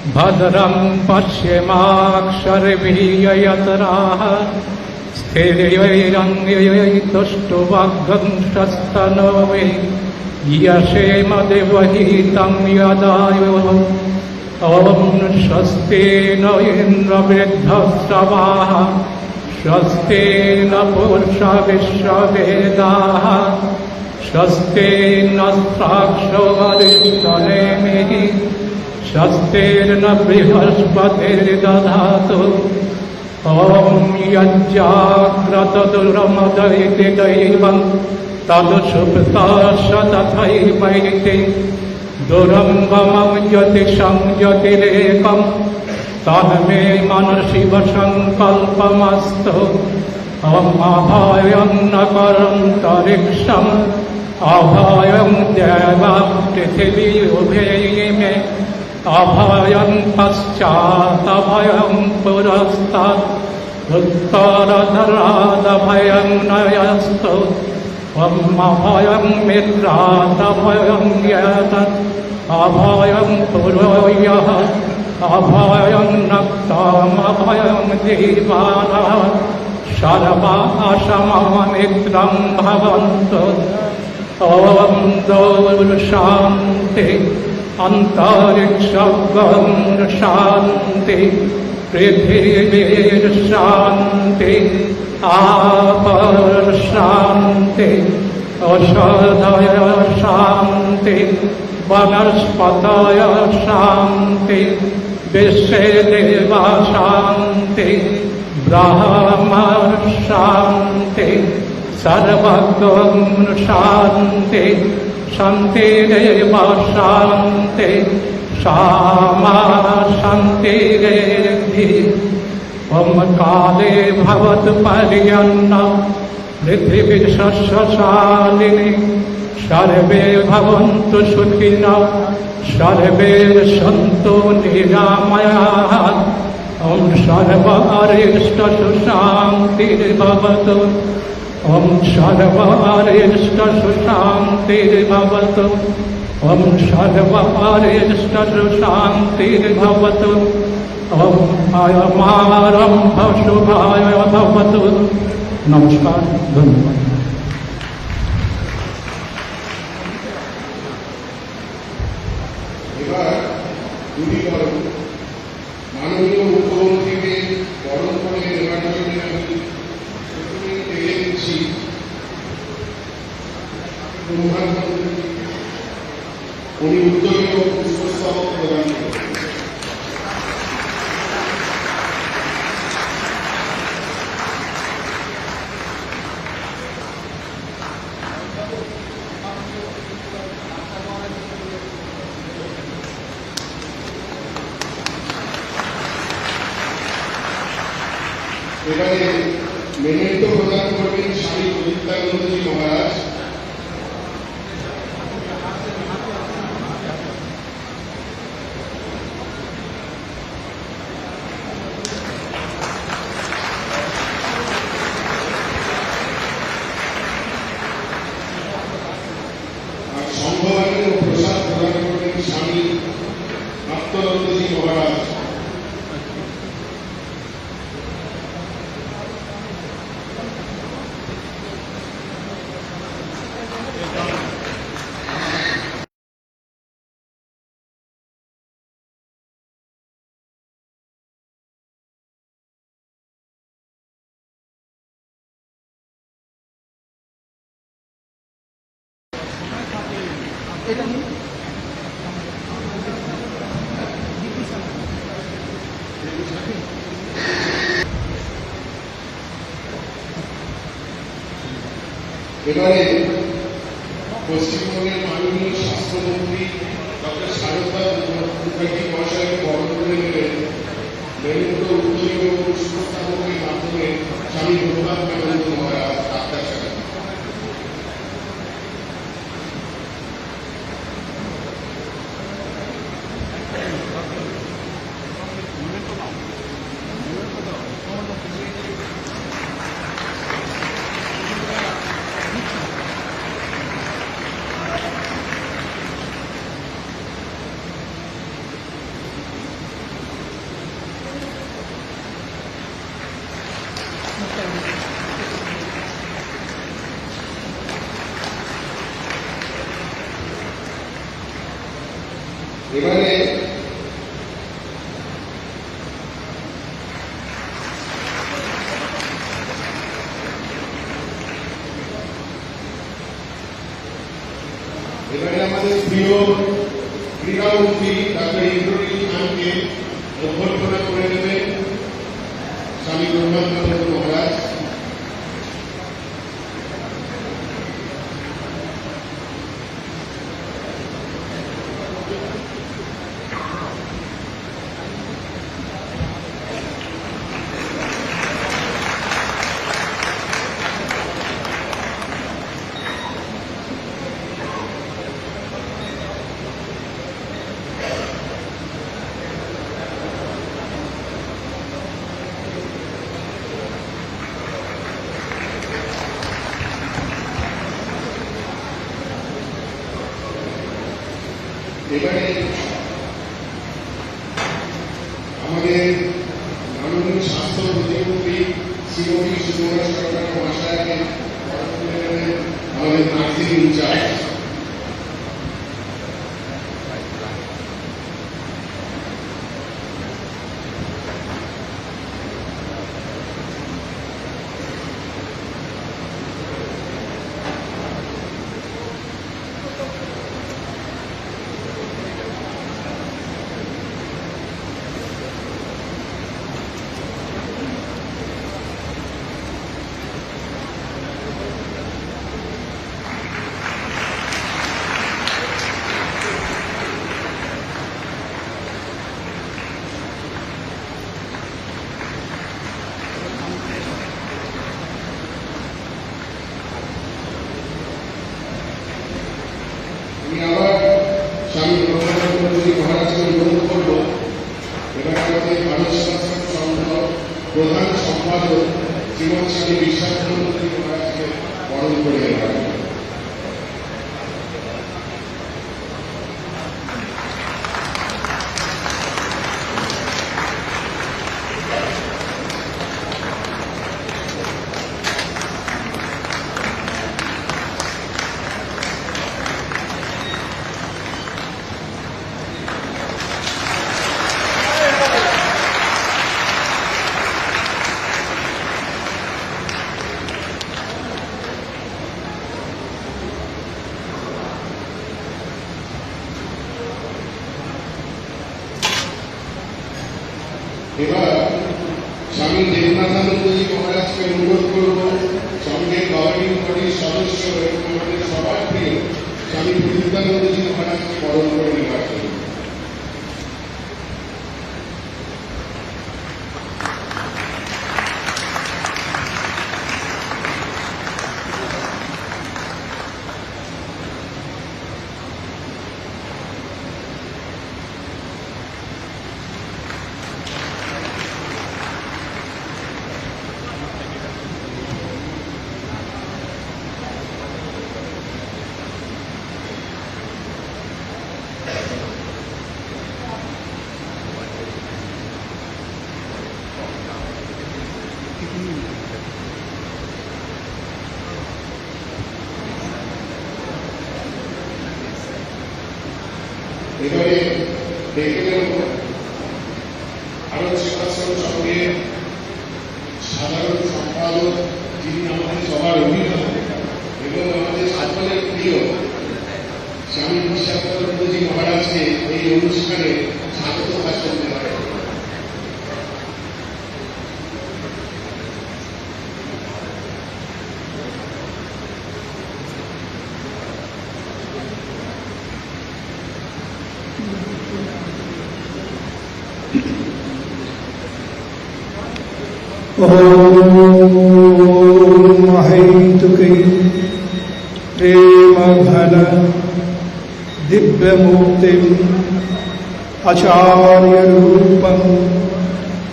भद्रं पश्येमाक्षरभिः यत्राः स्थिरैरङ्गैस्तुष्टुवाग्गंशस्तनवे यशेम देवहितं यदायुः ॐ स्वस्ति न इन्द्रवृद्धश्रवाः स्वस्ति न पूषा विश्ववेदाः स्वस्ति नस्ताक्षो अरिष्टनेमिः स्वस्तिर्न बृहस्पतिर्दधातु ॐ यज्जाग्रतदुरमदयति दैवं तदुषुप्ताश्च तथैवैति दुरङ्गमं यतिशं यतिरेकं तन्मे मनसि वसङ्कल्पमस्तु ॐ अभयं नकरन्तरिक्षम् अभयं देवा पृथिवी उभे मे अभयं पश्चात् अभयं पुरस्तात् उत्तरधरादभयं नयस्तु ॐ अभयं मित्रात् अभयं यतत् अभयं पुरोयः अभयं नक्ताम् अभयं दीवानः सर्वाशममित्रं भवन्तु ॐ शान्ति अन्तरिक्षं शान्ति पृथिवीर्शान्ति आपः शान्ति औषधय शान्ति वनस्पतय शान्ति विश्वे देवा शान्ति ब्रह्म शान्ति सर्वगं शान्ति शान्तिरेव शान्ति क्षमा शान्तिरेधि ॐ काले भवतु पर्यन्नं पृथिवी शस्यशालिनी सर्वे भवन्तु सुखिनः सर्वे सन्तु निरामयाः ॐ सर्वारिष्टसुशान्तिर्भवतु ॐ सर्वारिष्टसुशान्तिर्भवतु ॐ सर्वारिष्टसुशान्तिर्भवतु ॐ अयमारम्भ शुभाय भवतु। नमस्कार, धन्यवाद। মাননীয় মুখ্যমন্ত্রীকে বরণ করে নেওয়ার জন্য আমি প্রথমেই এগিয়ে দিচ্ছি উনি উদ্যোগী ও পুষ্পস্তবক প্রদান করেন। এবারে মেমেন্টো প্রদান করবেন স্বামী প্রদীপ্তানন্দজি মহারাজ। আর সম্ভাবনা ও প্রসাদ প্রদান করবেন স্বামী আত্মানন্দজি মহারাজ। এবারে পশ্চিমবঙ্গের মাননীয় স্বাস্থ্যমন্ত্রী ডক্টর শারদা মুখার্জি মহাশয়কে বরণ করে নেবেন মেমেন্টো উদ্যোগী ও পুষ্পস্তবকের মাধ্যমে স্বামী প্রদীপ্তানন্দ মহারাজ ডাক্তার সাহেব। এবারে আমাদের প্রিয় ক্রীড়ামন্ত্রী ডক্টর ইন্দ্রনীল খানকে অভ্যর্থনা করে দেবেন স্বামী ব্রহ্মানন্দ মহারাজ। এবারে আমাদের মাননীয় স্বাস্থ্য প্রতিমন্ত্রী শ্রীমতী সুবর্ণা সরকার মহাশয়কে আমাদের নার্সিং ইনচার্জ। আবার স্বামী ব্রহ্মানন্দজি মহারাজকে অনুরোধ করব এবার আমাদের ভারত সেবাশ্রম সংঘ প্রধান সম্পাদক শ্রীমৎ স্বামী বিশ্বাসানন্দজি মহারাজকে বরণ করে নেওয়ার। এবার স্বামী দেবনাথানন্দজি মহারাজকে অনুরোধ করব সঙ্গে গভর্নিং বডির সদস্য এবং আমাদের সবার প্রিয় স্বামী বিবেকানন্দজি মহারাজকে বরণ করে নেওয়ার জন্য। এবারে দেখে নেব ভারত সেবাশ্রম সংঘের সাধারণ সম্পাদক, যিনি আমাদের সবার অভিভাবক এবং আমাদের সকলের প্রিয় স্বামী বিশ্বাসানন্দজি মহারাজকে এই অনুষ্ঠানে স্বাগত ভাষণ দেওয়ার। अहेतुके प्रेम घन दिव्य मूर्ति आचार्य रूपं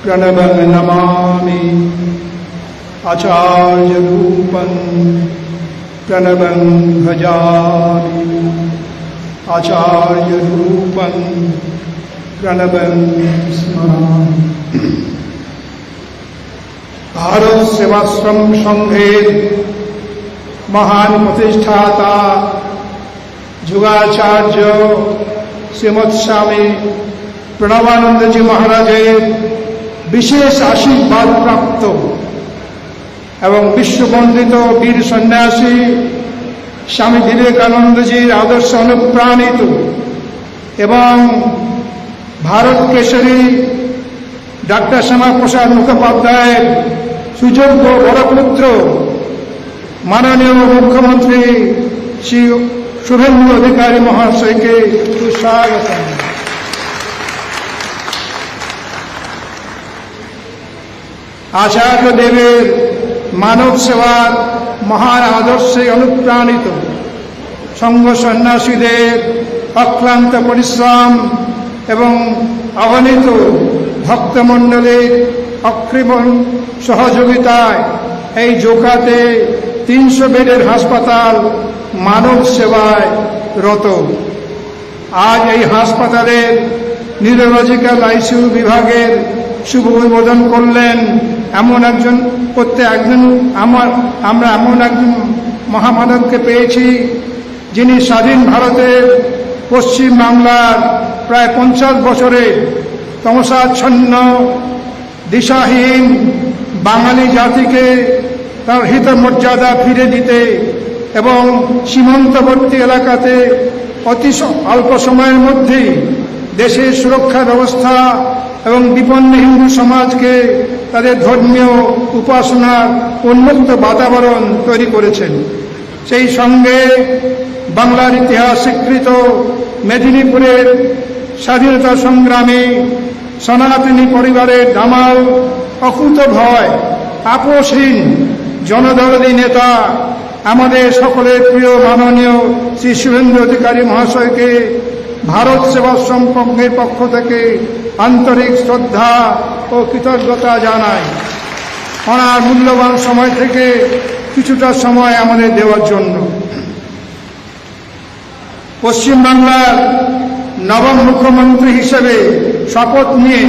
प्रणव नमामि। आचार्य रूपं प्रणव भजामि। आचार्य रूपं प्रणव स्मरामि। भारत सेवाश्रम संघेर महान प्रतिष्ठाता যুগাচার্য শ্রীমৎ স্বামী প্রণবানন্দজি মহারাজের বিশেষ আশীর্বাদ প্রাপ্ত এবং বিশ্ববন্দিত বীর সন্ন্যাসী স্বামী বিবেকানন্দজির আদর্শ অনুপ্রাণিত এবং ভারত কেশরী ডাক্তার শ্যামাপ্রসাদ মুখোপাধ্যায়ের সুযোগ্য বড়পুত্র মাননীয় মুখ্যমন্ত্রী শ্রী শুভেন্দু অধিকারী মহাশয়কে সুস্বাগত। আচার্যদেবের মানব সেবার মহান আদর্শে অনুপ্রাণিত সংঘ সন্ন্যাসীদের অক্লান্ত পরিশ্রম এবং অগণিত ভক্তমণ্ডলীর অকৃপ সহযোগিতায় এই জোকাতে 300 বেডের হাসপাতাল মানব সেবায় রত। আজ এই হাসপাতালের নিউরোলজিক্যাল আইসিইউ বিভাগের শুভ উদ্বোধন করলেন আমরা এমন একজন মহামানবকে পেয়েছি যিনি স্বাধীন ভারতের পশ্চিম বাংলার প্রায় 50 বছরের তমসাচ্ছন্ন দিশাহীন বাঙালি জাতিকে তার হিত মর্যাদা ফিরে দিতে এবং সীমান্তবর্তী এলাকাতে অতি অল্প সময়ের মধ্যেই দেশের সুরক্ষা ব্যবস্থা এবং বিপন্ন হিন্দু সমাজকে তাদের ধর্মীয় উপাসনার উন্মুক্ত বাতাবরণ তৈরি করেছেন। সেই সঙ্গে বাংলার ইতিহাস স্বীকৃত মেদিনীপুরের স্বাধীনতা সংগ্রামী সনাতনী পরিবারের দামাল অকুতভয় আপোষহীন জনদরদী নেতা আমাদের সকলের প্রিয় মাননীয় শ্রী শুভেন্দু অধিকারী মহাশয়কে ভারত সেবাশ্রম সংঘের পক্ষ থেকে আন্তরিক শ্রদ্ধা ও কৃতজ্ঞতা জানাই। ওনার মূল্যবান সময় থেকে কিছুটা সময় আমাদের দেওয়ার জন্য। পশ্চিমবাংলার নবম মুখ্যমন্ত্রী হিসেবে শপথ নিয়ে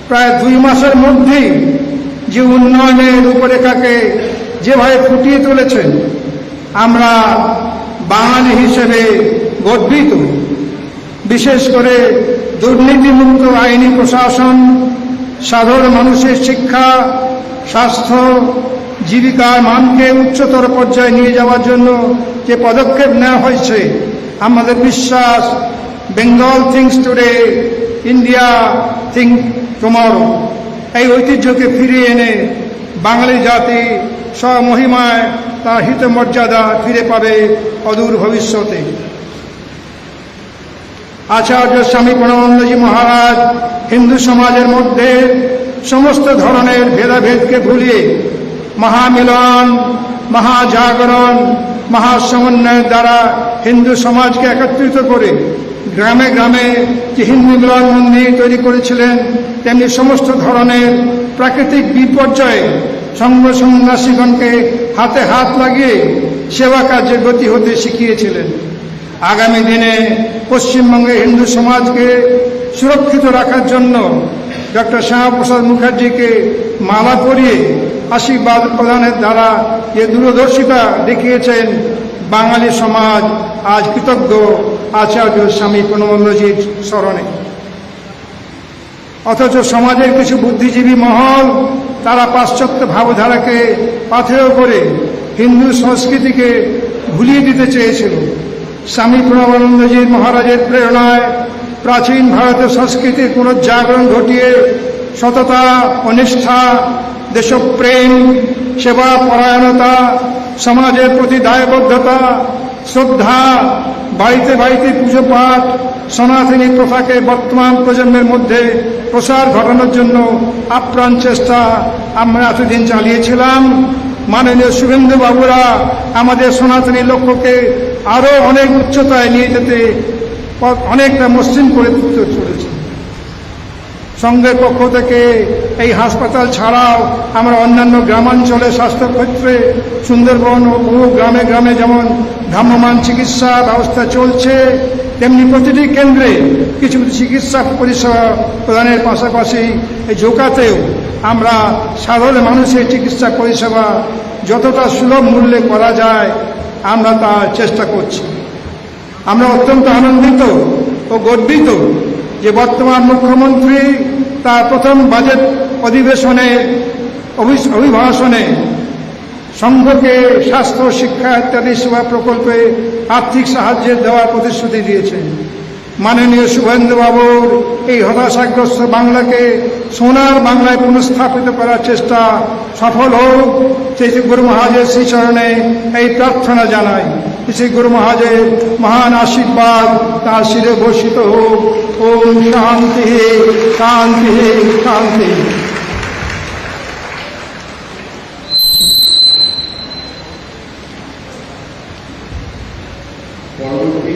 প্রায় 2 মাসের মধ্যেই যে উন্নয়নের রূপরেখাকে যেভাবে ফুটিয়ে তুলেছেন, আমরা বাঙালি হিসেবে গর্বিত। বিশেষ করে দুর্নীতিমুক্ত আইনি প্রশাসন, সাধারণ মানুষের শিক্ষা, স্বাস্থ্য, জীবিকার মানকে উচ্চতর পর্যায়ে নিয়ে যাওয়ার জন্য যে পদক্ষেপ নেওয়া হয়েছে, আমাদের বিশ্বাস Bengal things today, India think tomorrow. এই ঐতিহ্যকে ফিরিয়ে এনে বাঙালি জাতি স্বমহিমায় তার হিত মর্যাদা ফিরে পাবে অদূর ভবিষ্যতে। আচার্য স্বামী প্রণবানন্দজি মহারাজ হিন্দু সমাজের মধ্যে সমস্ত ধরনের ভেদাভেদকে ভুলিয়ে মহামিলন, মহাজাগরণ, মহাসমন্বয়ের দ্বারা হিন্দু সমাজকে একত্রিত করে গ্রামে গ্রামে যে হিন্দু মিলন মন্দির তৈরি করেছিলেন, তেমনি সমস্ত ধরনের প্রাকৃতিক বিপর্যয়ে সংঘ সন্ন্যাসীগণকে হাতে হাত লাগিয়ে সেবা কার্যে গতি হতে শিখিয়েছিলেন। আগামী দিনে পশ্চিমবঙ্গের হিন্দু সমাজকে সুরক্ষিত রাখার জন্য ডক্টর শ্যামাপ্রসাদ মুখার্জিকে মালা পরিয়ে আশীর্বাদ প্রদানের দ্বারা যে দূরদর্শিতা দেখিয়েছেন, বাঙালি সমাজ আজ কৃতজ্ঞ আচার্য স্বামী প্রণবানন্দজির স্মরণে। অথচ সমাজের কিছু বুদ্ধিজীবী মহল তারা পাশ্চাত্য ভাবধারাকে পাথেয় করে হিন্দু সংস্কৃতিকে ভুলিয়ে দিতে চেয়েছিল। স্বামী প্রণবানন্দজি মহারাজের প্রেরণায় প্রাচীন ভারতীয় সংস্কৃতির পুনর্জাগরণ ঘটিয়ে সততা, অনিষ্ঠা, দেশপ্রেম, সেবা পরায়ণতা, সমাজের প্রতি দায়বদ্ধতা, শ্রদ্ধা, বাড়িতে বাড়িতে পুজো পাঠ, সনাতনী প্রথাকে বর্তমান প্রজন্মের মধ্যে প্রসার ঘটানোর জন্য আপ্রাণ চেষ্টা আমরা এতদিন চালিয়েছিলাম। মাননীয় শুভেন্দু বাবুরা আমাদের সনাতনী লক্ষ্যকে আরো অনেক উচ্চতায় নিয়ে যেতে অনেকটা মসৃণ করে তুলতে চলেছে। সংঘের পক্ষ থেকে এই হাসপাতাল ছাড়াও আমরা অন্যান্য গ্রামাঞ্চলে স্বাস্থ্যক্ষেত্রে সুন্দরবন ও বহু গ্রামে গ্রামে যেমন ভ্রাম্যমাণ চিকিৎসা ব্যবস্থা চলছে, তেমনি প্রতিটি কেন্দ্রে কিছু চিকিৎসা পরিষেবা প্রদানের পাশাপাশি এই জোকাতেও আমরা সাধারণ মানুষের চিকিৎসা পরিষেবা যতটা সুলভ মূল্যে করা যায় আমরা তার চেষ্টা করছি। আমরা অত্যন্ত আনন্দিত ও গর্বিত যে বর্তমান মুখ্যমন্ত্রী তার প্রথম বাজেট অধিবেশনে অভিভাষণে সংঘকে স্বাস্থ্য, শিক্ষা ইত্যাদি সেবা প্রকল্পে আর্থিক সাহায্যের দেওয়ার প্রতিশ্রুতি দিয়েছেন। মাননীয় শুভেন্দুবাবুর এই হতাশাগ্রস্ত বাংলাকে সোনার বাংলায় পুনঃস্থাপিত করার চেষ্টা সফল হোক, সেই গুরু মহারাজের শ্রীচরণে এই প্রার্থনা জানাই। সেই গুরু মহারাজের মহান আশীর্বাদ তার শিরে বর্ষিত হোক। ওম শান্তি শান্তি শান্তি। পরবর্তী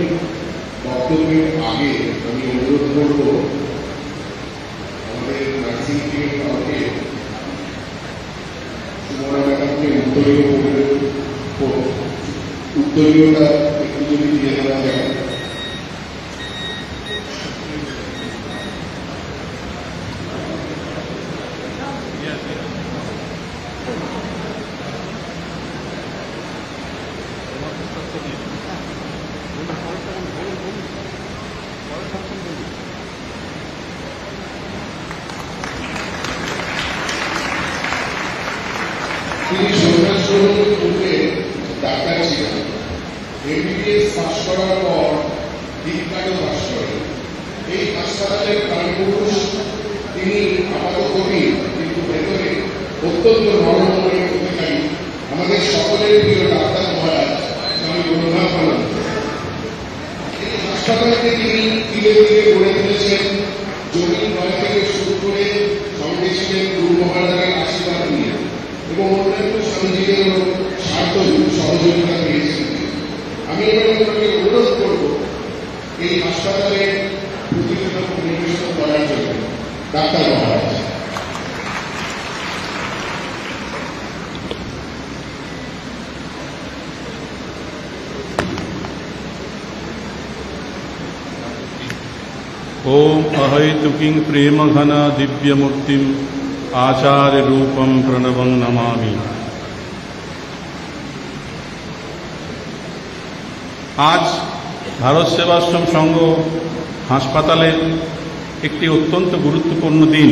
বক্তব্যের আগে আমি অনুরোধ করব আমাদের নার্সিং টিমের কাউকে সুমনা ম্যাডামকে উত্তরীয়টা একটু যদি দিয়ে দেওয়া যায়। তিনি সন্ন্যাসরোধের পূর্বে ডাক্তার ছিলেন। MBBS পাশ করার পর দীপকালও পাশ করেন। এই হাসপাতালের প্রাণপুরুষ তিনি আপাতকবি, কিন্তু ভেতরে অত্যন্ত নরমনের অধিকারী আমাদের সকলের প্রিয় ডাক্তার মহারাজ স্বামী ব্রহ্মানন্দ। এই হাসপাতালকে তিনি ধীরে ধীরে গড়ে তুলেছেন জমি ক্রয় থেকে শুরু করে সঙ্গে ছিলেন গুরু মহারাজের আশীর্বাদ নিয়ে এবং অন্যান্য স্বামীজিদেরও স্বার্থ সহযোগিতা পেয়েছেন। আমি এবার আপনাকে অনুরোধ করব এই হাসপাতালে প্রতিবেদন পরিবেশন করার জন্য ডাক্তার মহারাজ। ओम अहैतुकीं प्रेमघना दिव्यमूर्तिम् आचार्य रूपम प्रणवं नमामि। आज ভারত সেবাশ্রম সংঘ হাসপাতালের একটি অত্যন্ত গুরুত্বপূর্ণ দিন।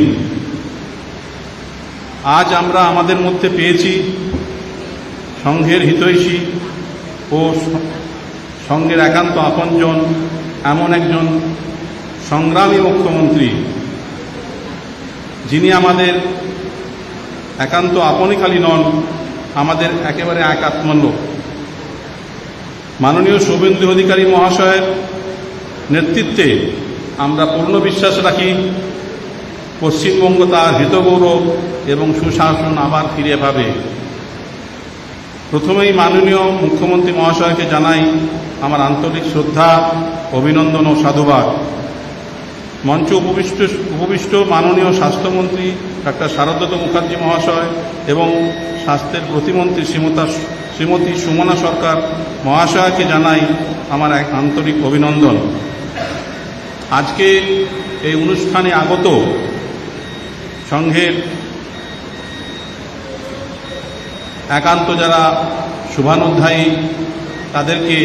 আজ আমরা আমাদের মধ্যে পেয়েছি সংঘের হিতৈষী ও সংঘের একান্ত আপনজন, এমন একজন সংগ্রামী মুখ্যমন্ত্রী যিনি আমাদের একান্ত আপনই খালি নন, আমাদের একেবারে একাত্ম লোক। মাননীয় শুভেন্দু অধিকারী মহাশয়ের নেতৃত্বে আমরা পূর্ণ বিশ্বাস রাখি পশ্চিমবঙ্গ তার হিতগৌরব এবং সুশাসন আবার ফিরে পাবে। প্রথমেই মাননীয় মুখ্যমন্ত্রী মহাশয়কে জানাই আমার আন্তরিক শ্রদ্ধা, অভিনন্দন ও সাধুবাদ। মঞ্চে উপবিষ্ট মাননীয় স্বাস্থ্যমন্ত্রী ডাক্তার শারদত্ত মুখার্জি মহাশয় এবং স্বাস্থ্যের প্রতিমন্ত্রী শ্রীমতী সুমনা সরকার মহাশয়কে জানাই আমার এক আন্তরিক অভিনন্দন। আজকে এই অনুষ্ঠানে আগত সংঘের একান্ত যারা শুভানুধ্যায়ী তাদেরকে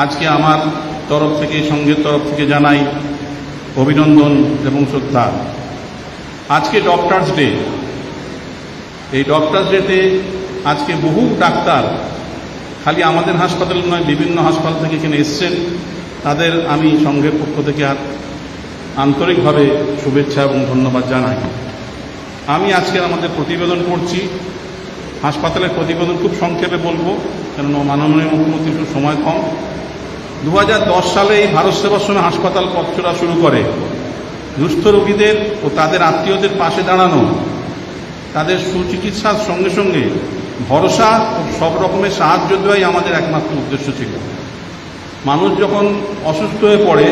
আজকে আমার তরফ থেকে, সংঘের তরফ থেকে জানাই অভিনন্দন এবং শ্রদ্ধা। আজকে ডক্টরস ডে। এই ডক্টরস ডেতে আজকে বহু ডাক্তার খালি আমাদের হাসপাতাল নয়, বিভিন্ন হাসপাতাল থেকে এখানে এসছেন। তাদের আমি সংঘের পক্ষ থেকে আন্তরিকভাবে শুভেচ্ছা এবং ধন্যবাদ জানাই। আমি আজকে আমাদের প্রতিবেদন পড়ছি। হাসপাতালের প্রতিবেদন খুব সংক্ষেপে বলবো, কেন মাননীয় মুখ্যমন্ত্রীর সময় কম। 2010 সালে এই ভারত সেবাশ্রমে হাসপাতাল পথ চলা শুরু করে। দুস্থ রোগীদের ও তাদের আত্মীয়দের পাশে দাঁড়ানো, তাদের সুচিকিৎসার সঙ্গে সঙ্গে ভরসা ও সব রকমের সাহায্য দেওয়াই আমাদের একমাত্র উদ্দেশ্য ছিল। মানুষ যখন অসুস্থ হয়ে পড়ে,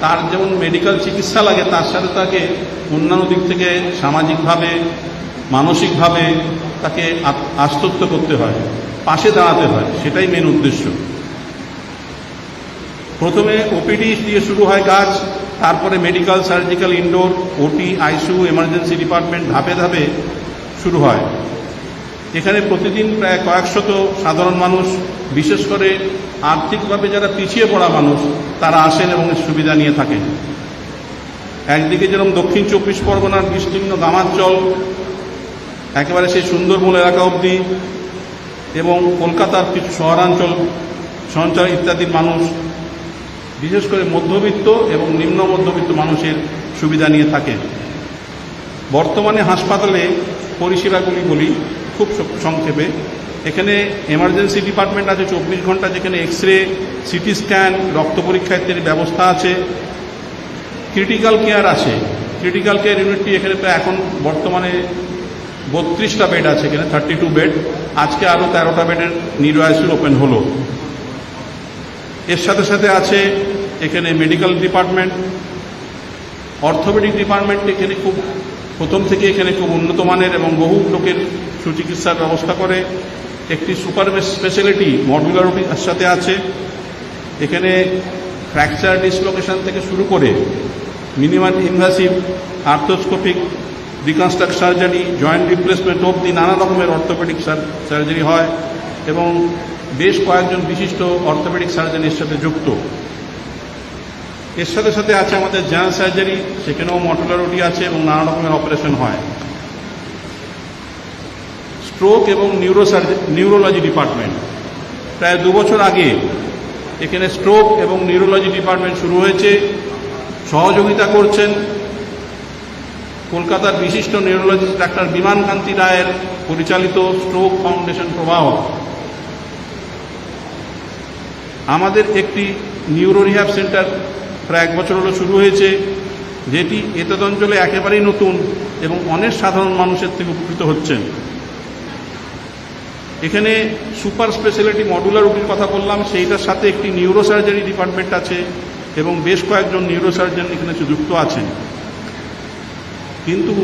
তার যেমন মেডিকেল চিকিৎসা লাগে, তার সাথে তাকে অন্যান্য দিক থেকে সামাজিকভাবে, মানসিকভাবে তাকে আশ্বস্ত করতে হয়, পাশে দাঁড়াতে হয়। সেটাই মেন উদ্দেশ্য। প্রথমে ওপিডি দিয়ে শুরু হয় কাজ, তারপরে মেডিকেল, সার্জিক্যাল, ইনডোর, ওটি, আইসিইউ, এমার্জেন্সি ডিপার্টমেন্ট ধাপে ধাপে শুরু হয়। এখানে প্রতিদিন প্রায় কয়েকশত সাধারণ মানুষ, বিশেষ করে আর্থিকভাবে যারা পিছিয়ে পড়া মানুষ, তারা আসেন এবং এর সুবিধা নিয়ে থাকেন। একদিকে যেরকম দক্ষিণ 24 পরগনার বিস্তীর্ণ গ্রামাঞ্চল একেবারে সেই সুন্দরবন এলাকা অবধি এবং কলকাতার কিছু শহরাঞ্চল সঞ্চয় ইত্যাদির মানুষ, বিশেষ করে মধ্যবিত্ত এবং নিম্ন মধ্যবিত্ত মানুষের সুবিধা নিয়ে থাকেন। বর্তমানে হাসপাতালে পরিষেবাগুলি বলি খুব সংক্ষেপে। এখানে এমার্জেন্সি ডিপার্টমেন্ট আছে 24 ঘন্টা, যেখানে এক্স-রে, সিটি স্ক্যান, রক্ত পরীক্ষা ইত্যাদির ব্যবস্থা আছে। ক্রিটিক্যাল কেয়ার আছে। ক্রিটিক্যাল কেয়ার ইউনিটটি এখানে প্রায় এখন বর্তমানে 32টা বেড আছে, এখানে 32 বেড। আজকে আরও 13টা বেডের নিউরো আইসিইউ ওপেন হলো। এর সাথে সাথে আছে এখানে মেডিকেল ডিপার্টমেন্ট, অর্থোপেডিক ডিপার্টমেন্ট। এখানে খুব প্রথম থেকে এখানে খুব উন্নত মানের এবং বহু লোকের সুচিকিৎসার ব্যবস্থা করে। একটি সুপার স্পেশালিটি মডুলারিটির সাথে আছে। এখানে ফ্র্যাকচার ডিসলোকেশন থেকে শুরু করে minimum invasive arthroscopic reconstruct surgery, joint replacement অবধি নানা রকমের অর্থোপেডিক সার্জারি হয় এবং বেশ কয়েকজন বিশিষ্ট অর্থোপেডিক সার্জনের সাথে যুক্ত। এর সাথে সাথে আছে আমাদের জেনারেল সার্জারি, সেখানেও মডুলারিটি আছে এবং নানা রকমের অপারেশন হয়। স্ট্রোক এবং নিউরোলজি ডিপার্টমেন্ট, প্রায় 2 বছর আগে এখানে স্ট্রোক এবং নিউরোলজি ডিপার্টমেন্ট শুরু হয়েছে। সহযোগিতা করছেন কলকাতার বিশিষ্ট নিউরোলজিস্ট ডাক্তার বিমান কান্তি রায়ের পরিচালিত স্ট্রোক ফাউন্ডেশন প্রবাহ। আমাদের একটি নিউরো রিহ্যাব সেন্টার প্রায় 1 বছর হলো শুরু হয়েছে, যেটি এতদ অঞ্চলে একেবারেই নতুন এবং অনেক সাধারণ মানুষের থেকে উপকৃত হচ্ছেন। এখানে সুপার স্পেশালিটি মডুলার রুটির কথা বললাম, সেইটার সাথে একটি নিউরো সার্জারি ডিপার্টমেন্ট আছে এবং বেশ কয়েকজন নিউরো সার্জন এখানে যুক্ত আছেন। কিন্তু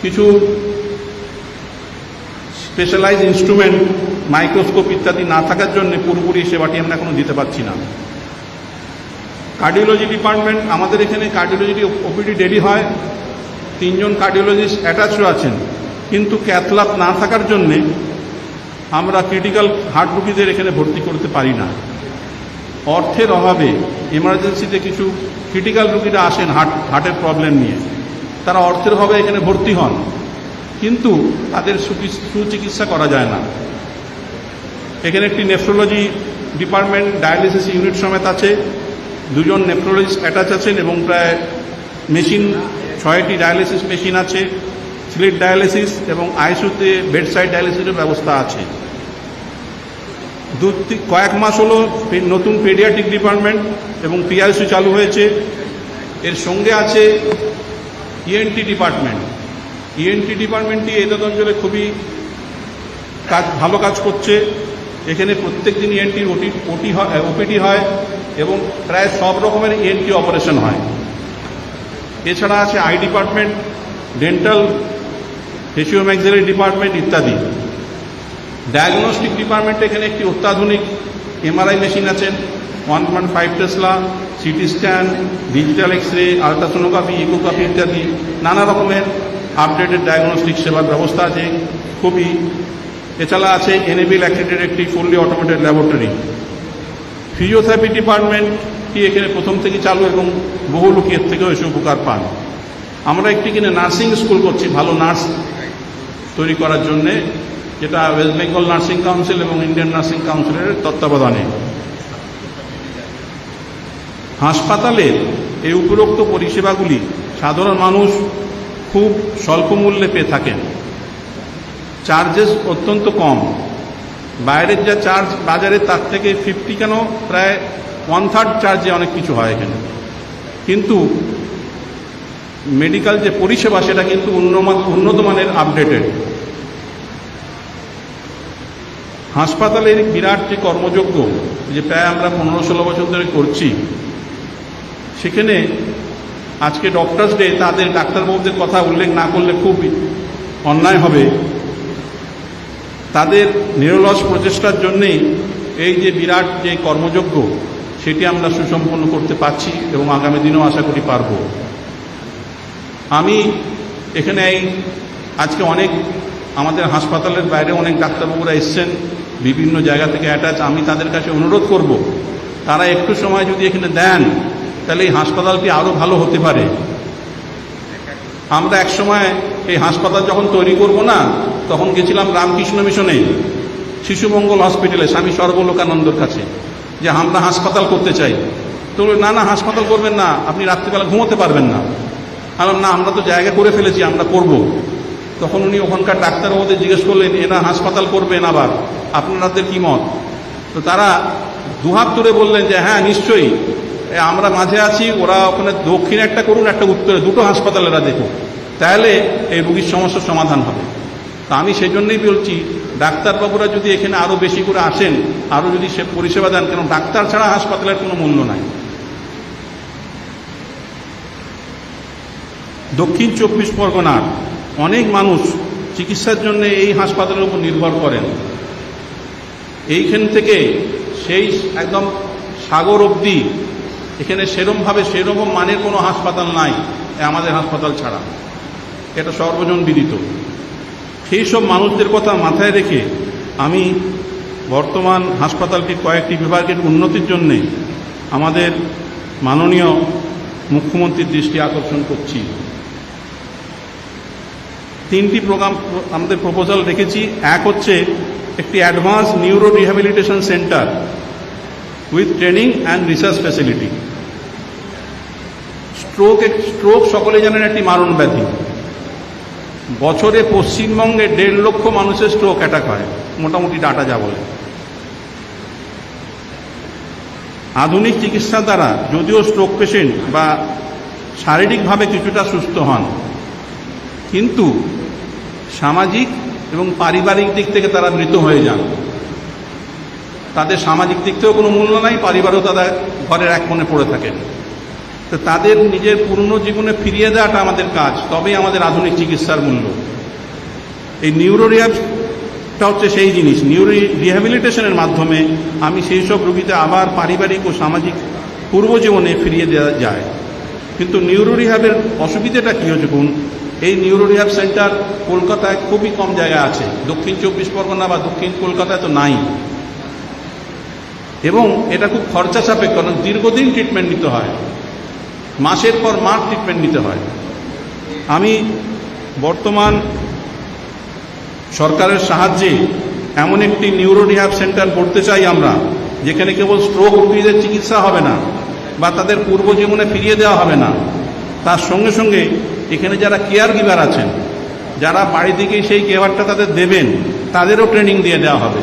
কিছু স্পেশালাইজ ইনস্ট্রুমেন্ট, মাইক্রোস্কোপ ইত্যাদি না থাকার জন্য পুরোপুরি সেবাটি আমরা এখনো দিতে পারছি না। কার্ডিওলজি ডিপার্টমেন্ট, আমাদের এখানে কার্ডিওলজি ওপিডি ডেলি হয়, 3 জন কার্ডিওলজিস্ট অ্যাটাচড আছেন, কিন্তু ক্যাথল্যাব না থাকার জন্যে আমরা ক্রিটিক্যাল হার্ট রোগীদের এখানে ভর্তি করতে পারি না। অর্থের অভাবে এমার্জেন্সিতে কিছু ক্রিটিক্যাল রোগীরা আসেন হার্টের প্রবলেম নিয়ে, তারা অর্থের অভাবে এখানে ভর্তি হন, কিন্তু তাদের সুচিকিৎসা করা যায় না। এখানে একটি নেফ্রোলজি ডিপার্টমেন্ট, ডায়ালিসিস ইউনিট সমেত আছে, 2 জন নেফ্রোলজিস্ট অ্যাটাচ আছেন এবং প্রায় মেশিন 6টি ডায়ালিসিস মেশিন আছে, স্লিট ডায়ালিসিস এবং আইসিইউতে বেডসাইড ডায়ালিসিসের ব্যবস্থা আছে। কয়েক মাস হলো নতুন পেডিয়াট্রিক ডিপার্টমেন্ট এবং পিআইসিইউ চালু হয়েছে। এর সঙ্গে আছে ইএনটি ডিপার্টমেন্ট। ইএনটি ডিপার্টমেন্টটি এতদ অঞ্চলে খুবই ভালো কাজ করছে। এখানে প্রত্যেক দিন ইএনটির ওপিডি হয় এবং প্রায় সব রকমের ইএনটি অপারেশন হয়। এছাড়া আছে eye department, dental, faciomaxillary department ইত্যাদি। ডায়াগনস্টিক ডিপার্টমেন্টে এখানে একটি অত্যাধুনিক এমআরআই মেশিন আছেন, 1.5 tesla, CT scan, digital X-ray, ultrasonography, echography ইত্যাদি নানা রকমের আপডেটেড ডায়াগনস্টিক সেবার ব্যবস্থা আছে খুবই। এছাড়া আছে এনএবিএল অ্যাক্রেডিটেড একটি ফুললি অটোমেটেড ল্যাবরেটরি। ফিজিওথেরাপি ডিপার্টমেন্টটি এখানে প্রথম থেকে চালু এবং বহু লোক এর থেকেও এসে উপকার পান। আমরা একটি কিনে নার্সিং স্কুল করছি ভালো নার্স তৈরি করার জন্যে, যেটা ওয়েস্ট বেঙ্গল নার্সিং কাউন্সিল এবং ইন্ডিয়ান নার্সিং কাউন্সিলের তত্ত্বাবধানে। হাসপাতালের এই উপরোক্ত পরিষেবাগুলি সাধারণ মানুষ খুব স্বল্প মূল্যে পেয়ে থাকেন। চার্জেস অত্যন্ত কম, বাইরের যা চার্জ বাজারে তার থেকে 50 কেন প্রায় 1/3 চার্জে অনেক কিছু হয় এখানে। কিন্তু মেডিকেল যে পরিষেবা সেটা কিন্তু উন্নত মানের আপডেটেড। হাসপাতালের বিরাট যে কর্মযজ্ঞ যে প্রায় আমরা 15-16 বছর ধরে করছি, সেখানে আজকে ডক্টরস ডে তাদের ডাক্তারবাবুদের কথা উল্লেখ না করলে খুব অন্যায় হবে। তাদের নিরলস প্রচেষ্টার জন্যেই এই যে বিরাট যে কর্মযজ্ঞ সেটি আমরা সুসম্পন্ন করতে পারছি এবং আগামী দিনেও আশা করি পারব। আমি এখানে আজকে অনেক আমাদের হাসপাতালের বাইরে অনেক ডাক্তারবাবুরা এসছেন বিভিন্ন জায়গা থেকে অ্যাটাচ। আমি তাদের কাছে অনুরোধ করব, তারা একটু সময় যদি এখানে দেন তাহলে এই হাসপাতালটি আরও ভালো হতে পারে। আমরা এক সময় এই হাসপাতাল যখন তৈরি করব না, তখন গেছিলাম রামকৃষ্ণ মিশনে শিশুমঙ্গল হসপিটালে স্বামী সর্বলোকানন্দর কাছে, যে আমরা হাসপাতাল করতে চাই। তো না না, হাসপাতাল করবেন না, আপনি রাত্রিবেলা ঘুমোতে পারবেন না। না, আমরা তো জায়গা করে ফেলেছি, আমরা করব। তখন উনি ওখানকার ডাক্তারবাবুদের জিজ্ঞেস করলেন, এরা হাসপাতাল করবেন, আবার আপনাদের কি মত? তো তারা দুহাত তুলে বললেন যে হ্যাঁ নিশ্চয়ই, আমরা মাঝে আছি, ওরা ওখানে দক্ষিণে একটা করুন, একটা উত্তরে, দুটো হাসপাতাল এরা দেখুন, তাহলে এই রোগীর সমস্যার সমাধান হবে। তা আমি সেই জন্যই বলছি, ডাক্তারবাবুরা যদি এখানে আরও বেশি করে আসেন, আরও যদি সে পরিষেবা দেন, কেন ডাক্তার ছাড়া হাসপাতালের কোনো মূল্য নাই। দক্ষিণ 24 পরগনার অনেক মানুষ চিকিৎসার জন্য এই হাসপাতালের উপর নির্ভর করেন। এইখান থেকে সেই একদম সাগর অবধি এখানে সেরকম মানের কোনো হাসপাতাল নাই আমাদের হাসপাতাল ছাড়া, এটা সর্বজন বিদিত। সেই সব মানুষদের কথা মাথায় রেখে আমি বর্তমান হাসপাতালটির কয়েকটি বিভাগের উন্নতির জন্যে আমাদের মাননীয় মুখ্যমন্ত্রীর দৃষ্টি আকর্ষণ করছি। 3টি প্রোগ্রাম আমাদের প্রপোজাল রেখেছি। এক হচ্ছে একটি advance neuro rehabilitation centre with training and research facility. Stroke সকলে জানেন একটি মারণ ব্যাধি। বছরে পশ্চিমবঙ্গে 1.5 লক্ষ মানুষের স্ট্রোক অ্যাটাক হয়, মোটামুটি ডাটা যা বলে। আধুনিক চিকিৎসা দ্বারা যদিও স্ট্রোক পেশেন্ট বা শারীরিকভাবে কিছুটা সুস্থ হন, কিন্তু সামাজিক এবং পারিবারিক দিক থেকে তারা মৃত হয়ে যান। তাদের সামাজিক দিক থেকেও কোনো মূল্য নাই, পারিবারেও তারা ঘরের এক কোণে পড়ে থাকেন। তো তাদের নিজের পুরনো জীবনে ফিরিয়ে দেওয়াটা আমাদের কাজ, তবেই আমাদের আধুনিক চিকিৎসার মূল্য। এই নিউরো রিহ্যাবটা হচ্ছে সেই জিনিস। নিউরো রিহ্যাবিলিটেশনের মাধ্যমে আমি সেই সব রোগীতে আবার পারিবারিক ও সামাজিক পূর্বজীবনে ফিরিয়ে দেওয়া যায়। কিন্তু নিউরো রিহ্যাবের অসুবিধাটা কী হচ্ছে, এই নিউরো রিহ্যাব সেন্টার কলকাতায় খুবই কম জায়গা আছে, দক্ষিণ 24 পরগনা বা দক্ষিণ কলকাতায় তো নাই, এবং এটা খুব খরচা সাপেক্ষ, কারণ দীর্ঘদিন ট্রিটমেন্ট নিতে হয়, মাসের পর মাস ট্রিটমেন্ট নিতে হয়। আমি বর্তমান সরকারের সাহায্যে এমন একটি নিউরো রিহ্যাব সেন্টার করতে চাই আমরা, যেখানে কেবল স্ট্রোক রোগীদের চিকিৎসা হবে না বা তাদের পূর্বজীবনে ফিরিয়ে দেওয়া হবে না, তার সঙ্গে সঙ্গে এখানে যারা কেয়ার গিভার আছেন, যারা বাড়ি থেকেই সেই কেয়ারটা তাদের দেবেন, তাদেরও ট্রেনিং দিয়ে দেওয়া হবে।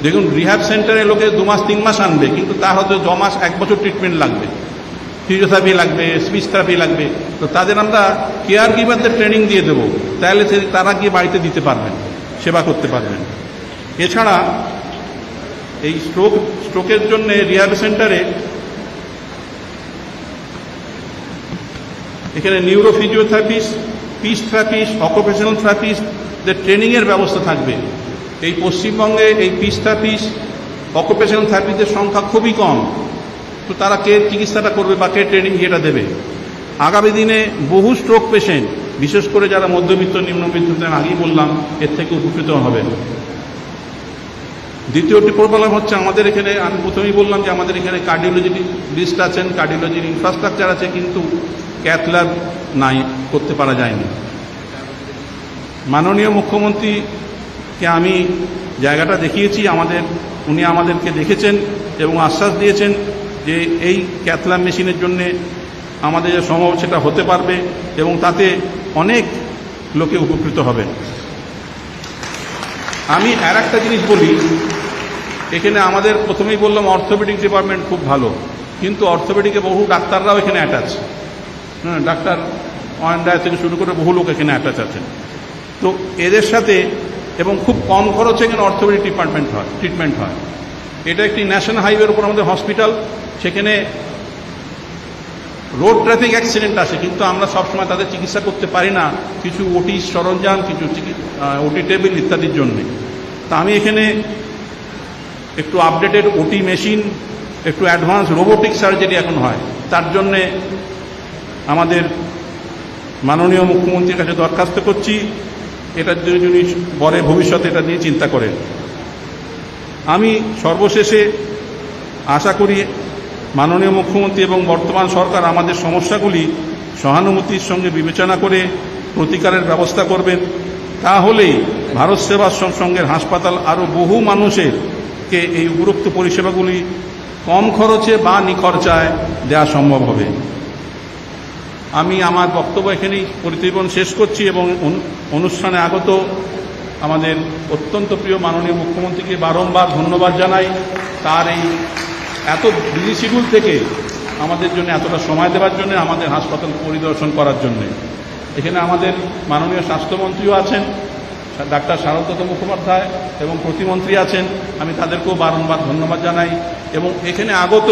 দেখুন, রিহ্যাব সেন্টারে লোকে 2 মাস 3 মাস আনবে, কিন্তু তা হয়তো 2 মাস 1 বছর ট্রিটমেন্ট লাগবে, ফিজিওথেরাপি লাগবে, স্পিচ থেরাপি লাগবে। তো তাদের আমরা কেয়ার গিভারদের ট্রেনিং দিয়ে দেবো, তাহলে তারা গিয়ে বাড়িতে দিতে পারবেন, সেবা করতে পারবেন। এছাড়া এই স্ট্রোকের জন্য রিহ্যাব সেন্টারে এখানে neuro physiotherapist, speech therapist, occupational থেরাপিস্টদের ট্রেনিংয়ের ব্যবস্থা থাকবে। এই পশ্চিমবঙ্গে এই স্পিচ থেরাপিস্ট, অকুপেশনাল থেরাপিস্টদের সংখ্যা খুবই কম। তো তারা কে চিকিৎসাটা করবে বা কে ট্রেনিং ইয়েটা দেবে? আগামী দিনে বহু স্ট্রোক পেশেন্ট, বিশেষ করে যারা মধ্যবিত্ত নিম্নবিত্ত, আগেই বললাম, এর থেকে উপকৃত হবেন। দ্বিতীয়টি প্রবলেম হচ্ছে আমাদের এখানে, আমি প্রথমেই বললাম যে আমাদের এখানে কার্ডিওলজি লিস্ট আছেন, কার্ডিওলজির ইনফ্রাস্ট্রাকচার আছে, কিন্তু ক্যাথ ল্যাব নাই, করতে পারা যায়নি। মাননীয় মুখ্যমন্ত্রীকে আমি জায়গাটা দেখিয়েছি, উনি আমাদেরকে দেখেছেন এবং আশ্বাস দিয়েছেন যে এই ক্যাথ ল্যাব মেশিনের জন্যে আমাদের যে সম্ভব সেটা হতে পারবে এবং তাতে অনেক লোকে উপকৃত হবেন। আমি আর একটা জিনিস বলি, এখানে আমাদের প্রথমেই বললাম অর্থোপেডিক ডিপার্টমেন্ট খুব ভালো, কিন্তু অর্থোপেডিকে বহু ডাক্তাররাও এখানে অ্যাটাচ, ডাক্তার অয়ন রায় থেকে শুরু করে বহু লোক এখানে অ্যাটাচ আছেন। তো এদের সাথে এবং খুব কম খরচে এখানে অর্থোপেডিক ট্রিটমেন্ট হয়। এটা একটি ন্যাশনাল হাইওয়ের উপর আমাদের হসপিটাল, সেখানে রোড ট্রাফিক অ্যাক্সিডেন্ট আসে, কিন্তু আমরা সবসময় তাদের চিকিৎসা করতে পারি না, কিছু ওটি সরঞ্জাম, কিছু ওটি টেবিল ইত্যাদির জন্যে। তা আমি এখানে একটু আপডেটেড ওটি মেশিন, একটু অ্যাডভান্স রোবোটিক সার্জারি এখন হয়, তার জন্যে আমাদের মাননীয় মুখ্যমন্ত্রীর কাছে দরখাস্ত করছি এটার জন্য যিনি পরে ভবিষ্যতে এটা নিয়ে চিন্তা করেন। আমি সর্বশেষে আশা করি মাননীয় মুখ্যমন্ত্রী এবং বর্তমান সরকার আমাদের সমস্যাগুলি সহানুভূতির সঙ্গে বিবেচনা করে প্রতিকারের ব্যবস্থা করবেন। তাহলেই ভারত সেবাশ্রম সংঘের হাসপাতাল আরও বহু মানুষেরকে এই উপরোক্ত পরিষেবাগুলি কম খরচে বা নিখরচায় দেওয়া সম্ভব হবে। আমি আমার বক্তব্য এখানেই প্রতিবেদন শেষ করছি এবং অনুষ্ঠানে আগত আমাদের অত্যন্ত প্রিয় মাননীয় মুখ্যমন্ত্রীকে বারংবার ধন্যবাদ জানাই তার এই এত বিজি শিডিউল থেকে আমাদের জন্য এতটা সময় দেওয়ার জন্য, আমাদের হাসপাতাল পরিদর্শন করার জন্য। এখানে আমাদের মাননীয় স্বাস্থ্যমন্ত্রীও আছেন, ডাক্তার শারদা মুখোপাধ্যায়, এবং প্রতিমন্ত্রী আছেন। আমি তাদেরকেও বারংবার ধন্যবাদ জানাই এবং এখানে আগত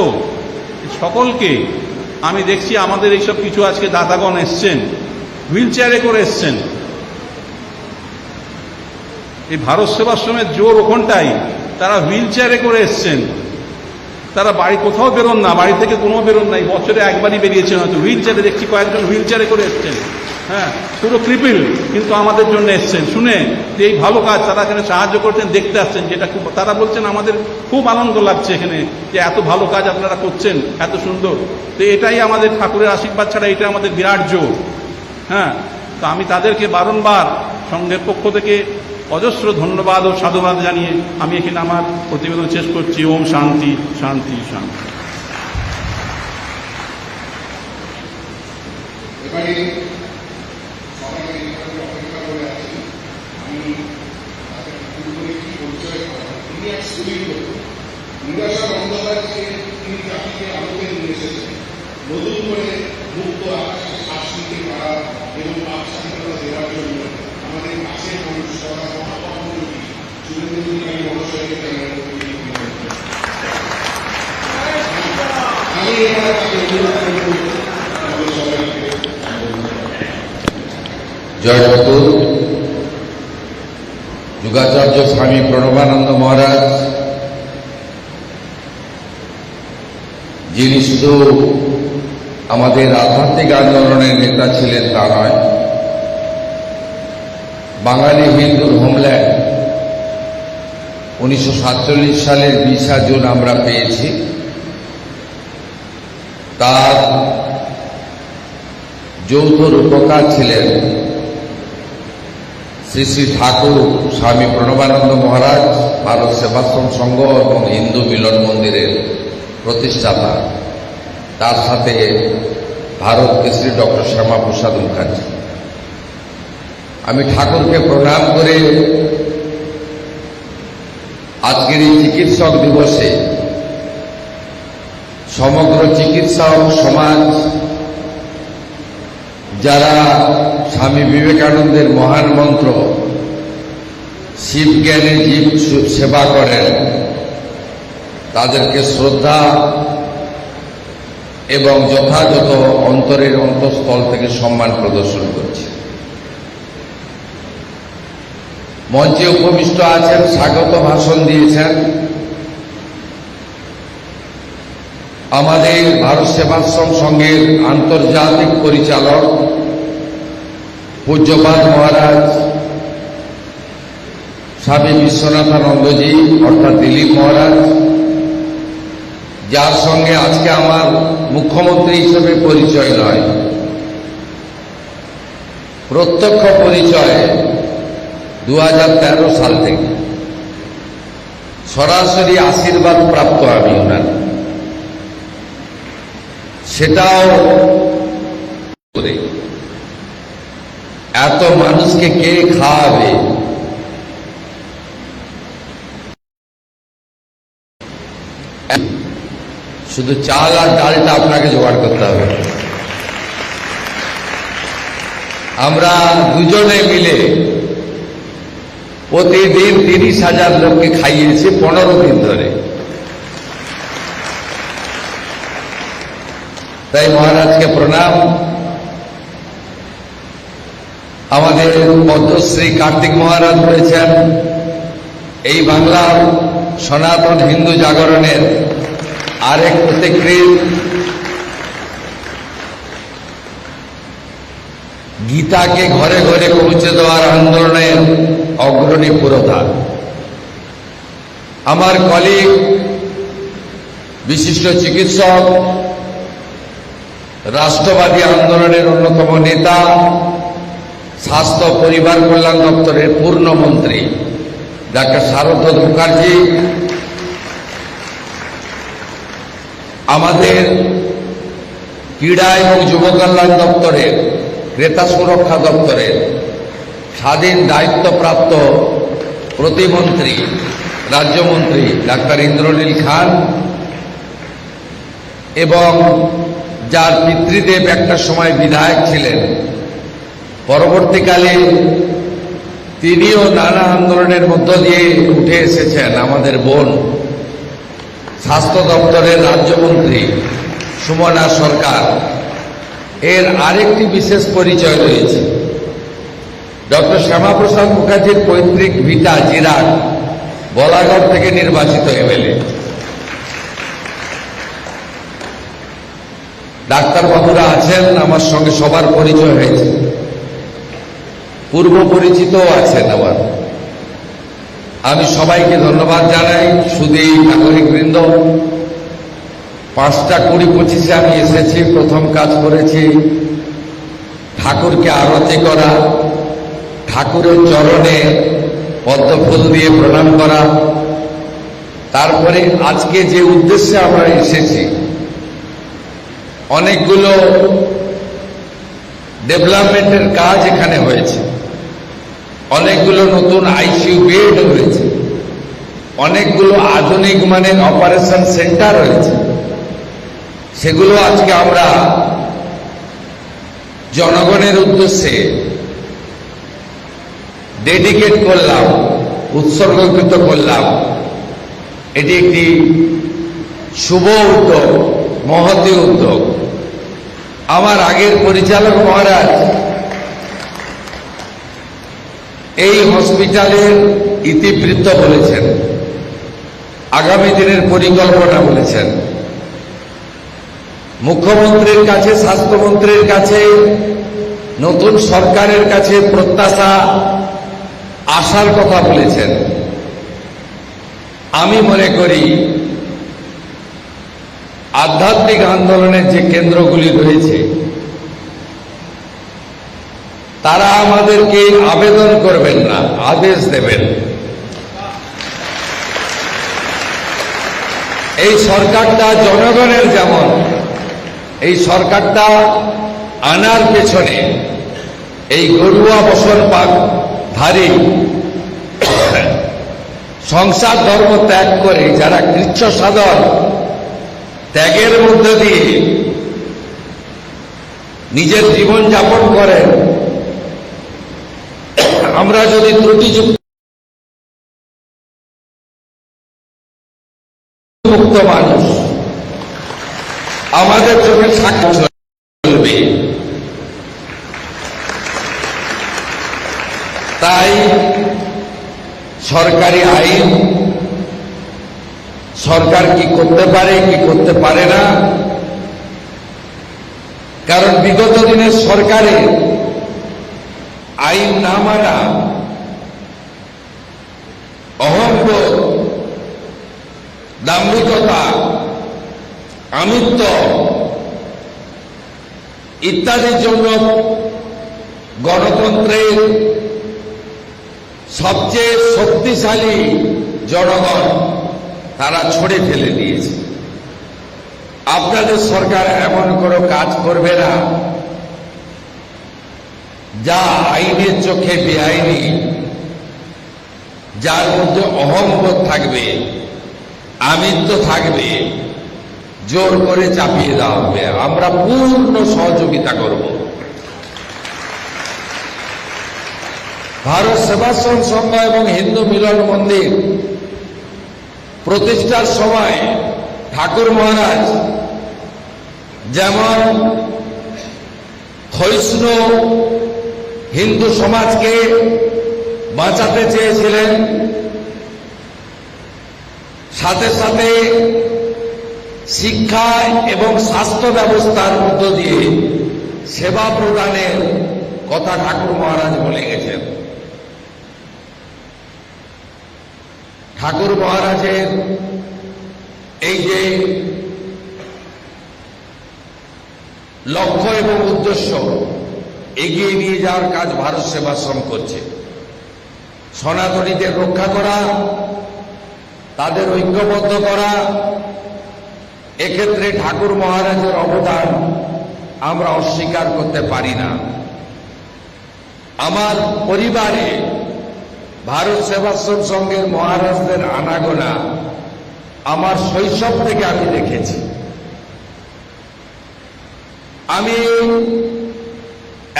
সকলকে আমি দেখছি আমাদের এইসব কিছু আজকে দাতাগণ এসছেন, হুইল চেয়ারে করে এসছেন। এই ভারত সেবাশ্রমের জোর ওখানটাই, তারা হুইল চেয়ারে করে এসছেন। তারা বাড়ি কোথাও বেরোন না, বাড়ি থেকে কোনো বেরোন নাই, বছরে একবারই বেরিয়েছেন হয়তো। হুইল চেয়ারে দেখছি কয়েকজন হুইল চেয়ারে করে এসছেন, হ্যাঁ, পুরো ক্রিপিল, কিন্তু আমাদের জন্য এসছেন। শুনে যে এই ভালো কাজ তারা এখানে সাহায্য করছেন, দেখতে আসছেন, যেটা খুব, তারা বলছেন আমাদের খুব আনন্দ লাগছে এখানে যে এত ভালো কাজ আপনারা করছেন, এত সুন্দর। তো এটাই আমাদের ঠাকুরের আশীর্বাদ ছাড়া এটা আমাদের বিরাট জোর। হ্যাঁ, তো আমি তাদেরকে বারংবার সংঘের পক্ষ থেকে অজস্র ধন্যবাদ ও সাধুবাদ জানিয়ে আমি এখানে আমার প্রতিবেদন শেষ করছি। ওম শান্তি শান্তি শান্তি। এবারে সবাই অপেক্ষা করে আছি, আমি তাদের পূর্বে কি পরিচয় করা। তিনি এক স্কুলিং লোক, নিরাশা বন্দ্যোপাধ্যায়কে তিনি জাতিকে আলোকে নিয়ে এসেছেন। নতুন করে মুক্ত আকাশে শ্বাস নিতে পারা এবং পাঠশালীকতা দেওয়ার জন্য আমাদের কাছের মানুষ সদা মহাপরমী সুরেন্দ্র অধিকারী মহাশয়কে আমি এবার তাকে অনুরোধ করব আমাদের সবাইকে। জয় ঠাকুর। যুগাচার্য স্বামী প্রণবানন্দ মহারাজ, যিনি শুধু আমাদের আধ্যাত্মিক আন্দোলনের নেতা ছিলেন তা নয়, বাঙালি হিন্দুর হোমল্যান্ড 1947 সালের 20 জুন আমরা পেয়েছি। তার যৌথ রূপকার ছিলেন শ্রী শ্রী ঠাকুর স্বামী প্রণবানন্দ মহারাজ, ভারত সেবাশ্রম সংঘ এবং হিন্দু মিলন মন্দিরের প্রতিষ্ঠাতা। তার সাথে ভারত কেশরী ডক্টর শ্যামাপ্রসাদ মুখার্জি। আমি ঠাকুরকে প্রণাম করে আজকের এই চিকিৎসক দিবসে সমগ্র চিকিৎসক সমাজ, যারা স্বামী বিবেকানন্দের মহান মন্ত্র শিব জ্ঞানে জীব সেবা করেন, তাদেরকে শ্রদ্ধা এবং যথাযথ অন্তরের অন্তঃস্থল থেকে সম্মান প্রদর্শন করছে। মঞ্চে উপবিষ্ট আছেন, স্বাগত ভাষণ দিয়েছেন আমাদের ভারত সেবাশ্রম সংঘের আন্তর্জাতিক পরিচালক পূজ্যপাদ মহারাজ স্বামী বিশ্বনাথানন্দজি অর্থাৎ দিলীপ মহারাজ, যার সঙ্গে আজকে আমার মুখ্যমন্ত্রী হিসেবে পরিচয় নয়, প্রত্যক্ষ পরিচয় 2013 সাল থেকে সরাসরি আশীর্বাদ প্রাপ্ত আমি ওনার। সেটাও করে এত মানুষকে কে খাওয়াবে, শুধু চাল আর ডালটা আপনাকে জোগাড় করতে হবে। আমরা দুজনে মিলে প্রতিদিন 30,000 লোককে খাইয়েছি 15 দিন ধরে। তাই মহারাজকে প্রণাম। আমাদের পদ্মশ্রী কার্তিক মহারাজ রয়েছেন, এই বাংলার সনাতন হিন্দু জাগরণের আরেক প্রতিকৃত গীতাকে ঘরে ঘরে পৌঁছে দেওয়ার আন্দোলনের অগ্রণী পুরোধা। আমার কলিগ, বিশিষ্ট চিকিৎসক, রাষ্ট্রবাদী আন্দোলনের অন্যতম নেতা, স্বাস্থ্য পরিবার কল্যাণ দপ্তরের পূর্ণমন্ত্রী ডাক্তার শারদ মুখার্জি, আমাদের ক্রীড়া এবং যুব কল্যাণ দপ্তরের, ক্রেতা সুরক্ষা দপ্তরের স্বাধীন দায়িত্বপ্রাপ্ত প্রতিমন্ত্রী, রাজ্যমন্ত্রী ডাক্তার ইন্দ্রনীল খান, এবং যার পিতৃদেব একটা সময় বিধায়ক ছিলেন, পরবর্তীকালে তিনিও নানা আন্দোলনের মধ্য দিয়ে উঠে এসেছেন, আমাদের বোন স্বাস্থ্য দপ্তরের রাজ্যমন্ত্রী সুমনা সরকার। এর আরেকটি বিশেষ পরিচয় রয়েছে। ডক্টর শ্যামাপ্রসাদ মুখার্জির পৈতৃক ভিটা জিরাট, বলাগড় থেকে নির্বাচিত এমএলএ। ডাক্তারবাবুরা আছেন, আমার সঙ্গে সবার পরিচয় হয়েছে, পূর্ব পরিচিতও আছেন আমার। আমি সবাইকে ধন্যবাদ জানাই। শুধু নাগরিকবৃন্দ, 5টা 20-25 আমি এসেছি, প্রথম কাজ করেছি ঠাকুরকে আরতি করা, ঠাকুরের চরণে পদ্মফুল দিয়ে প্রণাম করা। তারপরে আজকে যে উদ্দেশ্যে আমরা এসেছি, অনেকগুলো ডেভেলপমেন্টের কাজ এখানে হয়েছে, অনেকগুলো নতুন আইসিইউ বেড হয়েছে, অনেকগুলো আধুনিক মানের অপারেশন সেন্টার হয়েছে। সেগুলো আজকে আমরা জনগণের উদ্দেশ্যে ডেডিকেট করলাম, উৎসর্গকৃত করলাম। এটি একটি শুভ উদ্যোগ, মহতী উদ্যোগ। আমার আগের পরিচালক মহারাজ এই হসপিটালের ইতিবৃত্ত বলেছেন, আগামী দিনের পরিকল্পনা বলেছেন। মুখ্যমন্ত্রীর কাছে, স্বাস্থ্যমন্ত্রীর কাছে, নতুন সরকারের কাছে প্রত্যাশা, আশার কথা বলেছেন। আমি মনে করি আধ্যাত্মিক আন্দোলনের যে কেন্দ্রগুলি রয়েছে, তারা আমাদেরকে আবেদন করবেন না, আদেশ দেবেন। এই সরকারটা জনগণের, যেমন এই সরকারটা আনার পেছনে এই গরুয়া বসন পাকধারী সংসার ধর্ম ত্যাগ করে যারা কৃচ্ছ সাধন ত্যাগের মধ্যে দিয়ে নিজের জীবন যাপন করেন, আমরা যদি ত্রুটিযুক্ত মুক্ত মানুষ, আমাদের চোখে সাক্ষ্য চলবে। তাই সরকারি আইন, সরকার কি করতে পারে কি করতে পারে না, কারণ বিগত দিনের সরকারের আইন না মানা, অহংবোধ, দাম্ভিকতা, আমিত্ব ইত্যাদির জন্য গণতন্ত্রের সবচেয়ে শক্তিশালী জনগণ তারা ছড়ে ফেলে দিয়েছে। আপনাদের সরকার এমন কোনো কাজ করবে না যা আইনের চোখে বেআইনি, যার মধ্যে অহংবোধ থাকবে, আমিত্ব থাকবে, জোর করে চাপিয়ে দেওয়া হবে। আমরা পূর্ণ সহযোগিতা করব। ভারত সেবাশ্রম সংঘ এবং হিন্দু মিলন মন্দির প্রতিষ্ঠার সময় ঠাকুর মহারাজ যেমন ক্ষয়িষ্ণু হিন্দু সমাজকে বাঁচাতে চেয়েছিলেন, সাথে সাথে শিক্ষা এবং স্বাস্থ্য ব্যবস্থার মধ্য দিয়ে সেবা প্রদানের কথা ঠাকুর মহারাজ বলে গেছেন। ঠাকুর মহারাজের এই যে লক্ষ্য এবং উদ্দেশ্য, এগিয়ে নিয়ে যাওয়ার কাজ ভারত সেবাশ্রম করছে। সনাতনীদের রক্ষা করা, তাদের ঐক্যবদ্ধ করা, এক্ষেত্রে ঠাকুর মহারাজের অবদান আমরা অস্বীকার করতে পারি না। আমার পরিবারে ভারত সেবাশ্রম সংঘের মহারাজদের আনাগোনা আমার শৈশব থেকে আমি দেখেছি। আমি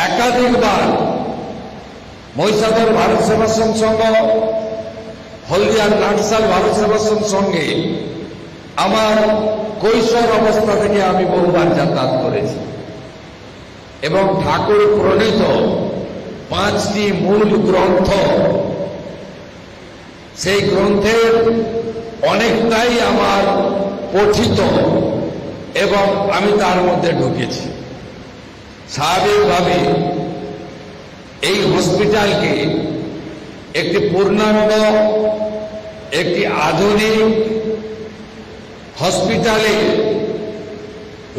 একাধিকবার মহিষাদল ভারত সেবাশ্রম সংঘ, হলদিয়ার নাটসাল ভারত সেবাশ্রম সংঘে আমার কৈশোর অবস্থা থেকে আমি বহুবার যাতায়াত করেছি এবং ঠাকুর প্রণীত 5টি মূল গ্রন্থ, সেই গ্রন্থের অনেকটাই আমার পঠিত এবং আমি তার মধ্যে ঢুকেছি। স্বাভাবিকভাবে এই হসপিটালকে একটি পূর্ণাঙ্গ, একটি আধুনিক হসপিটালে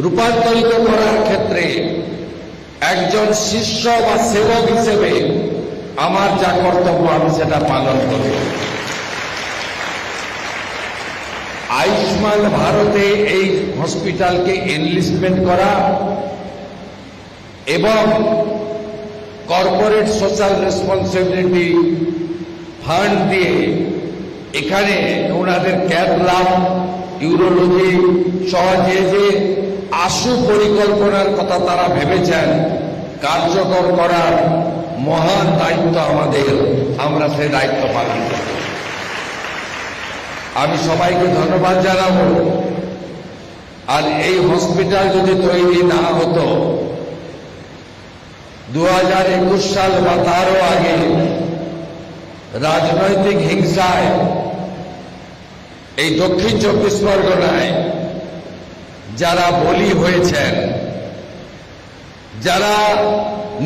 রূপান্তরিত করার ক্ষেত্রে একজন শিষ্য বা সেবক হিসেবে আমার যা কর্তব্য আমি সেটা পালন করব। আয়ুষ্মান ভারতে এই হসপিটালকে এনলিস্টমেন্ট করা এবং কর্পোরেট সোশ্যাল রেসপন্সিবিলিটি ফান্ড দিয়ে এখানে ওনাদের ক্যাথল্যাব, ইউরোলজি সহ যে আশু পরিকল্পনার কথা তারা ভেবেছেন কার্যকর করার মহান দায়িত্ব আমাদের, আমরা সেই দায়িত্ব পালন করব। আমি সবাইকে ধন্যবাদ জানাবো। আর এই হসপিটাল যদি তৈরি না হতো, 2021 সাল বা তারও আগে রাজনৈতিক হিংসায় এই দক্ষিণ 24 পরগনায় যারা বলি হয়েছেন, যারা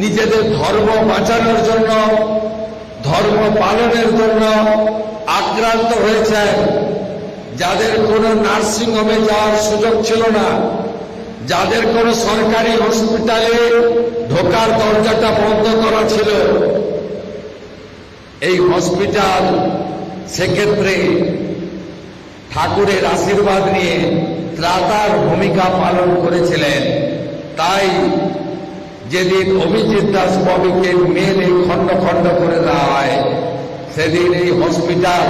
নিজেদের ধর্ম বাঁচানোর জন্য, ধর্ম পালনের জন্য আক্রান্ত হয়েছেন, যাদের কোনো নার্সিংহোমে যাওয়ার সুযোগ ছিল না, যাদের কোনো সরকারি হসপিটালে ঢোকার দরজাটা বন্ধ করা ছিল, এই হসপিটাল সেক্ষেত্রে ঠাকুরের আশীর্বাদ নিয়ে ত্রাতার ভূমিকা পালন করেছিলেন। তাই যেদিন অভিজিৎ দাস ববিকে মেলে খণ্ড খণ্ড করে দেওয়া হয়, সেদিন এই হসপিটাল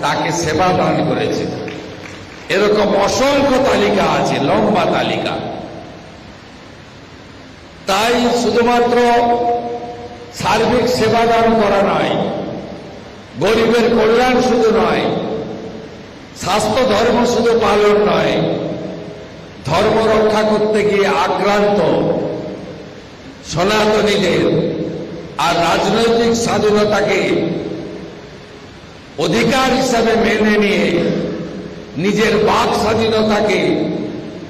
তাকে সেবা দান করেছিল। এরকম অসংখ্য তালিকা আছে, লম্বা তালিকা। তাই শুধুমাত্র সার্বিক সেবা দান করা নয়, গরিবের কল্যাণ শুধু নয়, স্বাস্থ্য ধর্ম শুধু পালন নয়, ধর্ম রক্ষা করতে গিয়ে আক্রান্ত সনাতনীদের আর রাজনৈতিক স্বাধীনতাকে অধিকার হিসাবে মেনে নিয়ে নিজের বাক স্বাধীনতাকে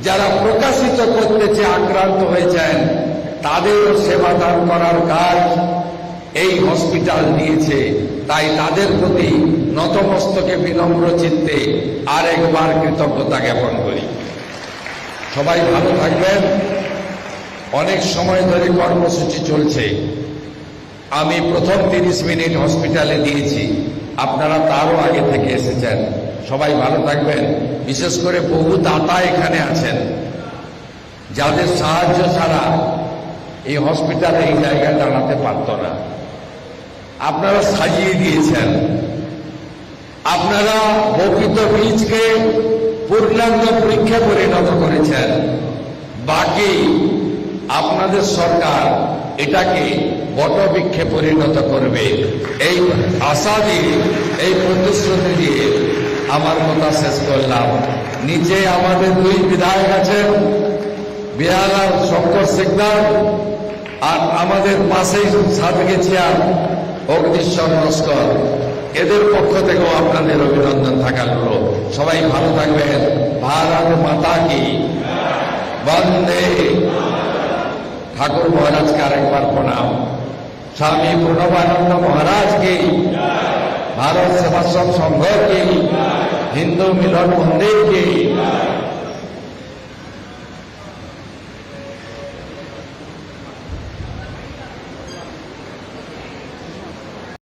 যারা প্রকাশিত করতেছে আক্রান্ত হয়েছেন, তাদেরও সেবা দান করার কাজ এই হসপিটাল দিয়েছে। তাই তাদের প্রতি নতমস্তকে বিনম্র চিত্তে আরেকবার কৃতজ্ঞতা জ্ঞাপন করি। সবাই ভালো থাকবেন। অনেক সময় ধরে কর্মসূচি চলছে। আমি প্রথম 30 মিনিট হসপিটালে দিয়েছি, আপনারা তারও আগে থেকে এসেছেন। সবাই ভালো থাকবেন। বিশেষ করে বহু দাতা এখানে আছেন, যাদের সাহায্য ছাড়া এই হসপিটালে এই জায়গায় দাঁড়াতে পারত না। আপনারা সাজিয়ে দিয়েছেন, আপনারা বর্ধিত বীজকে পূর্ণাঙ্গ বৃক্ষে পরিণত করেছেন। বাকি আপনাদের সরকার এটাকে বটবৃক্ষে পরিণত করবে, এই আশা দিয়ে, এই প্রতিশ্রুতি দিয়ে আমার কথা শেষ করলাম। নিচে আমাদের 2 বিধায়ক আছেন, বিহালাল শঙ্কর সিকদার, আর আমাদের পাশেই সাবেক চেয়ার অগ্নিশ্বর নস্কর। এদের পক্ষ থেকেও আপনাদের অভিনন্দন থাকালো। সবাই ভালো থাকবেন। ভারত মাতা কি বন্দে। ঠাকুর মহারাজকে আরেকবার প্রণাম। স্বামী প্রণবানন্দ মহারাজকে, ভারত সেবাশ্রম সংঘকে, হিন্দু মিলন মন্দিরকে।